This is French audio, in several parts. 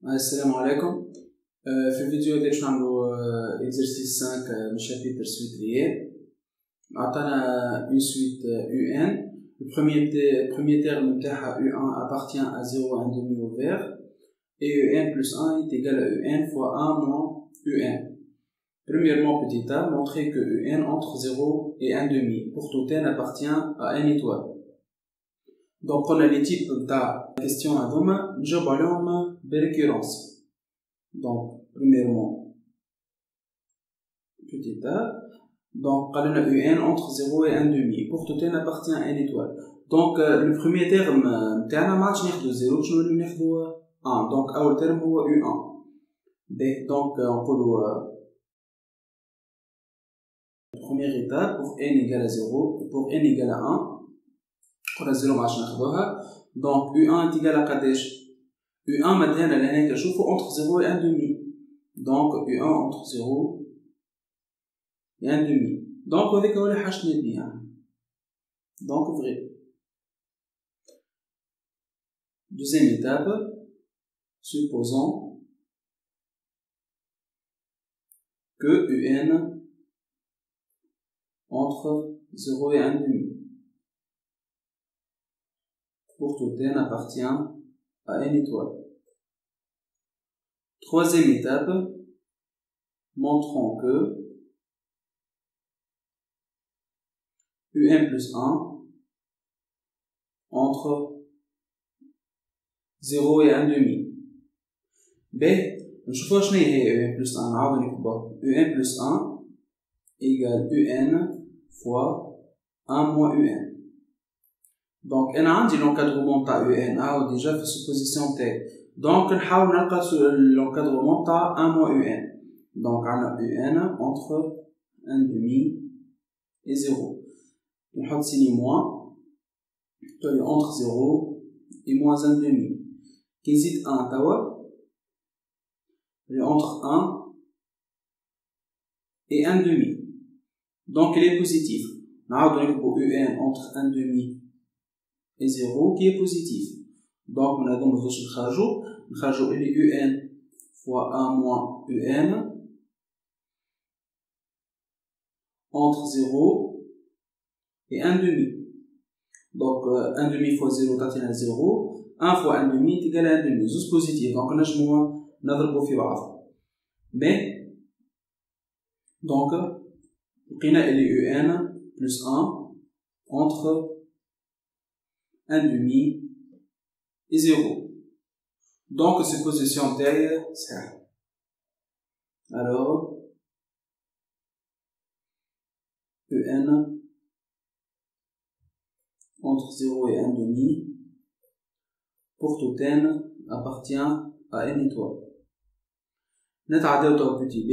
Assalamu alaikum. في الفيديو هذا باش نعملو exercice 5 من chapitre suite lié. عطانا une suite UN. Le premier terme نتاعها UN appartient à 0 1 demi au vert et UN plus 1 est égal à UN fois 1 moins UN. Premièrement, petit a, montrer que UN entre 0 et 1 demi pour tout n appartient à n étoile. Donc on a les types de question à demain, je balance de récurrence. Donc premièrement, petit a, donc on a UN entre 0 et 1 demi pour tout n appartient à n étoile. Donc le premier terme تاعنا ما عادش ناخذو 0 باش نوليو ناخذو 1. donc اول terme هو U1. donc نقولوا première étape pour n égale à 0 pour n égale à 1 قلنا 0 ما عادش ناخذوها. donc U1 est égal à قداش U1 مدانا لهناك نشوفو entre 0 et 1 demi. donc U1 entre 0 et 1 demi. donc هذيك هو اللي حاجتنا بيه. donc vrai. Deuxième étape, supposons que UN entre 0 et 1 demi pour tout n appartient à n étoile. Troisième étape, montrons que UN plus 1 entre 0 et 1 demi. B, نشوفوا شنو هي UN plus 1 نعاودو نكتبوها. UN plus 1 égale UN fois 1 moins UN. donc أنا عندي l'encadrement تاع UN عاود déjà في supposition تاعي. donc نحاول نلقى l'encadrement تاع 1 moins UN. donc عندنا UN entre 1 demi et 0. نحط signe moins entre 0 et moins 1 demi. qui nzid 1 توا entre 1 et 1 demi. donc il est positif. نعاودو نكتبو UN entre 1 demi et 0 qui est positif. donc من هذا مازالش نخرجو اللي UN fois 1 moins UN entre 0 et 1 demi. donc 1 demi fois 0 تعطينا 0. 1 fois 1 demi est égal à 1 demi. زوج positif. donc نجمو نضربو في بعض. bien. donc لقينا اللي UN plus 1 entre 1 demi et 0. donc supposition تاعي صحيح. alors UN entre 0 et 1 demi pour tout n appartient à n étoile. نتعداو au petit b.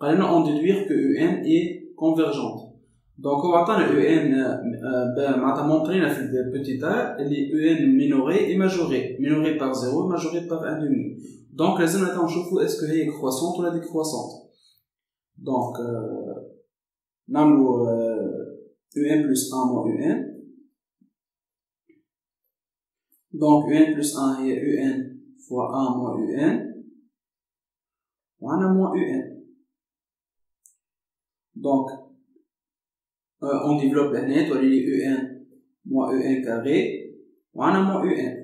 قالنا en déduire que UN est convergente. donc هو عطانا UN معناتها مونطرينا في petit a اللي UN minoré et majoré. minoré par 0 majoré par 1 demi. donc لازم نشوفوا est-ce que هي croissante ولا décroissante. donc نعملو UN plus 1 moins UN. donc UN plus 1 هي UN fois 1 moins UN وعنا moins UN. donc on développe هنا تولي UN moins UN carré وعنا moins UN.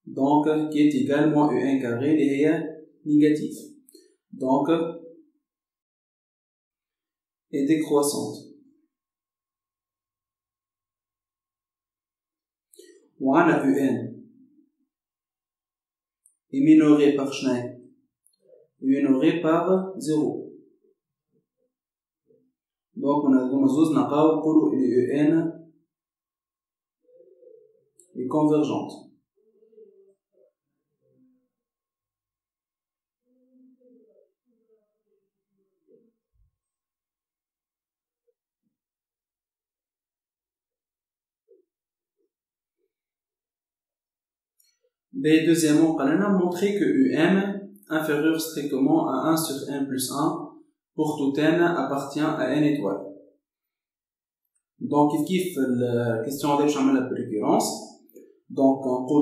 donc qui est égal moins UN carré اللي هي négatif. donc est décroissante. وعنا UN est minoré par شنو est minoré par 0. donc on a زوز نلقاو نقولوا اللي UN est convergente. deuxièmement on a montré que UN inférieur strictement à 1 sur n plus 1 pour tout n appartient à n étoile. Donc, la question de la récurrence. Donc, on dit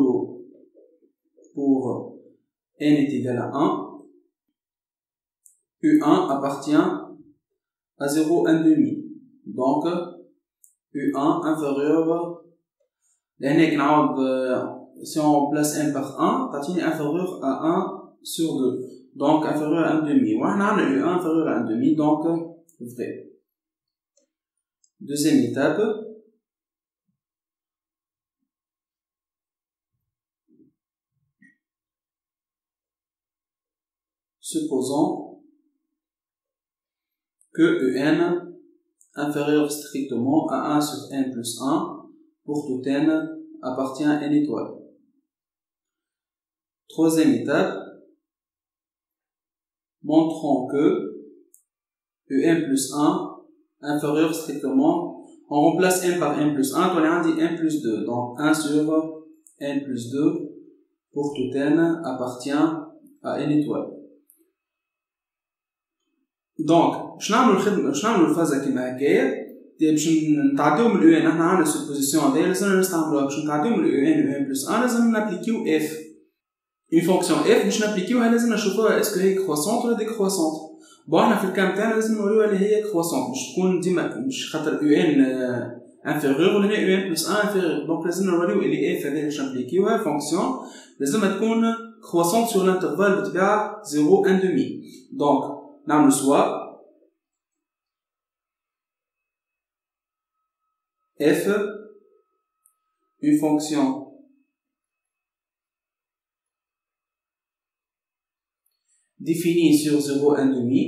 pour n est égal à 1, U1 appartient à 0, 1 demi. Donc, U1 inférieur, si on place n par 1, c'est inférieur à 1 sur 2. Donc, inférieur à 1 demi. On a U1 inférieur à 1 demi, donc, vrai. Deuxième étape. Supposons que Un inférieur strictement à 1 sur n plus 1 pour tout n appartient à n étoile. Troisième étape, montrons que Un plus 1 inférieur strictement, on remplace n par n plus 1, on a dit n plus 2, donc 1 sur n plus 2 pour tout n appartient à n étoile. Donc, je نعملوا الفازة كيما هكايا باش نتعداو من UN. احنا عندنا السوبوزيسيون هذايا لازم نستعملوها باش نتعداو من UN plus 1 لازم نابليكيو F. Une fonction F باش نابليكيوها لازم نشوفوها اسكو هي كروسونت ولا ديكروسونت. بون احنا في الكام تاعنا لازم نوريوها اللي هي كروسونت باش تكون ديما مش خاطر UN inférieur ولا UN plus 1 inférieur. Donc لازم نوريو اللي F هذايا باش نابليكيوها فونكسيون لازم تكون كروسونت sur l'intervalle بتاع 0 1 demi. Donc نعمل soit f une fonction définie sur 0 1 demi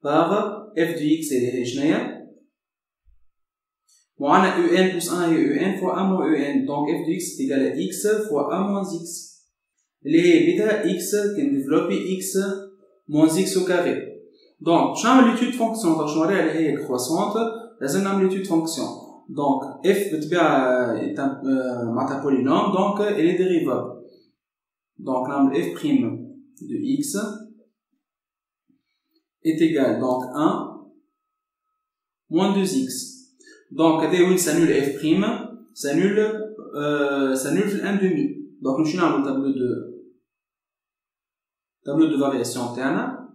par f de x اللي هي شناهي وعندنا un plus 1 هي un fois 1 moins un. Donc f de x est égal à x fois 1 moins x اللي هي بتا x كنديفلوبي x moins x au carré. Donc je نعمل l'étude fonction باش نوريها اللي هي كروسونت لازم نعمل l'étude fonction. Donc f بالطبيعة معناتها polynôme donc elle est dérivable. Donc نعمل f prime de x est égal donc 1 moins 2x. Donc هذا وين s'annule f prime s'annule في 1 demi. Donc nous نعمل tableau de variation تاعنا.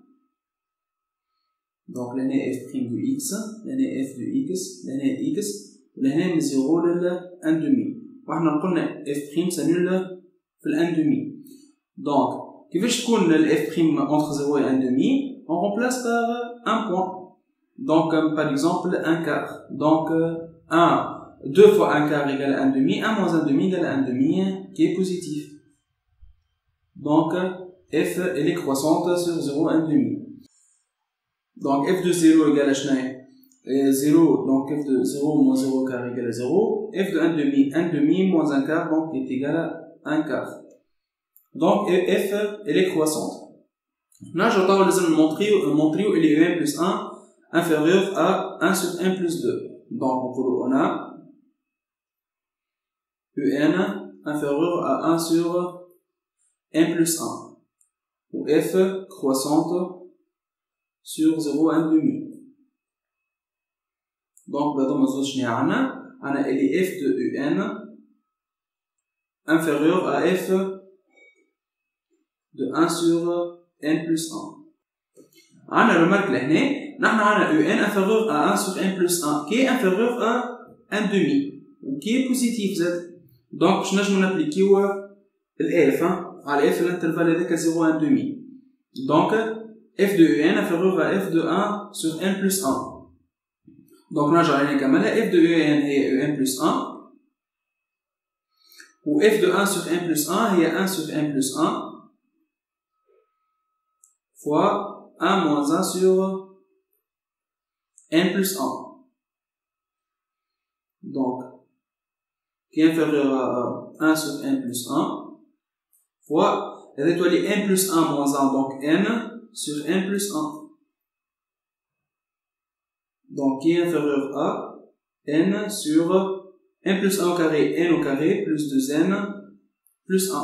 Donc l'année f prime de x, l'année f de x, l'année x, l'année من 0 ل 1 demi. وإحنا قلنا f prime s'annule في 1 demi. Donc كيفاش تكون ال f prime entre 0 et 1 demi? On remplace par un point. Donc par exemple un quart. Donc 2 fois un quart égale 1 demi, 1 moins 1 demi égale 1 demi qui est positif. Donc f elle est croissante sur 0 1 demi. Donc f de 0 égale à 0, donc f de 0 moins 0 quart égale à 0. F de 1 demi moins 1 quart donc est égal à 1 quart. Donc f elle est croissante. Là je vais vous montrer que UN plus 1 inférieur à 1 sur 1 plus 2. Donc on a UN inférieur à 1 sur 1 plus 1. Ou f croissante sur 0 1 demi. Donc on a f de UN inférieur à f de 1 sur n plus 1. On a remarqué là, on a UN inférieur à 1 sur n plus 1 qui est inférieur à 1 demi ou qui est positif z. Donc je vais appliquer le f à f l'intervalle avec 0 1 demi. Donc f de UN inférieur à f de 1 sur n plus 1. Donc là j'ai f de UN est UN plus 1 ou f de 1 sur n plus 1 est 1 sur n plus 1 fois 1 moins 1 sur n plus 1. Donc qui est inférieur à 1 sur n plus 1 fois l'étoile n plus 1 moins 1 donc n sur n plus 1. Donc qui est inférieur à n sur n plus 1 au carré, n au carré plus 2n plus 1.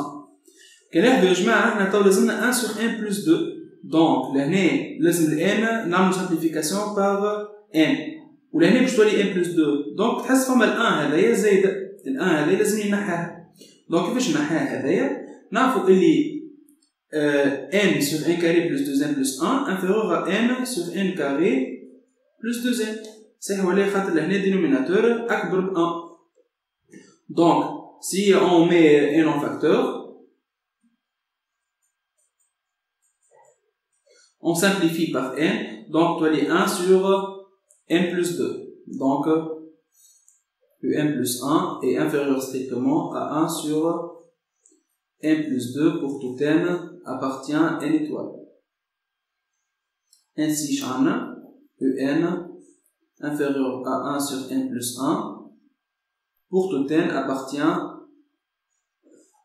Quel est le جماعة؟ نعطيو لازمنا 1 sur n plus 2. Donc لهنا لازم ال n نعمل simplification par n. ولهنا باش تولي ان بلس 2 دونك تحس فما الان هذايا زايد الان هذايا لازم نحاها دونك كيفاش نحاها هذايا نعرفوا اللي n sur n carré plus 2n plus 1 inférieur à n sur n carré plus 2n صحيح ولا خاطر لهنا dénominateur أكبر ب 1 donc si on met n en facteur on simplifie par n donc تولي 1 sur n plus 2 donc n plus 1 est inférieur strictement à 1 sur n plus 2 pour tout n appartient à n étoile. Ainsi, chana un inférieur à 1 sur n plus 1 pour tout n appartient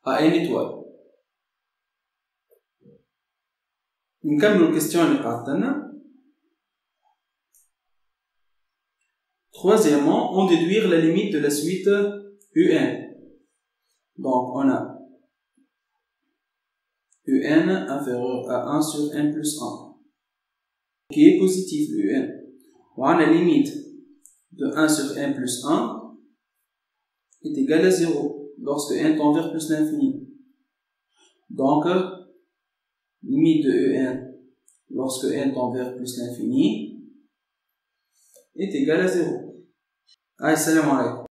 à n étoile. Une question est partie. Troisièmement, on déduire la limite de la suite un. Donc, on a un inférieur à 1 sur n plus 1 qui est positif un. On a la limite de 1 sur n plus 1 est égale à 0 lorsque n tend vers plus l'infini. Donc, limite de un lorsque n tend vers plus l'infini est égale à 0. Allez, salam alaikum.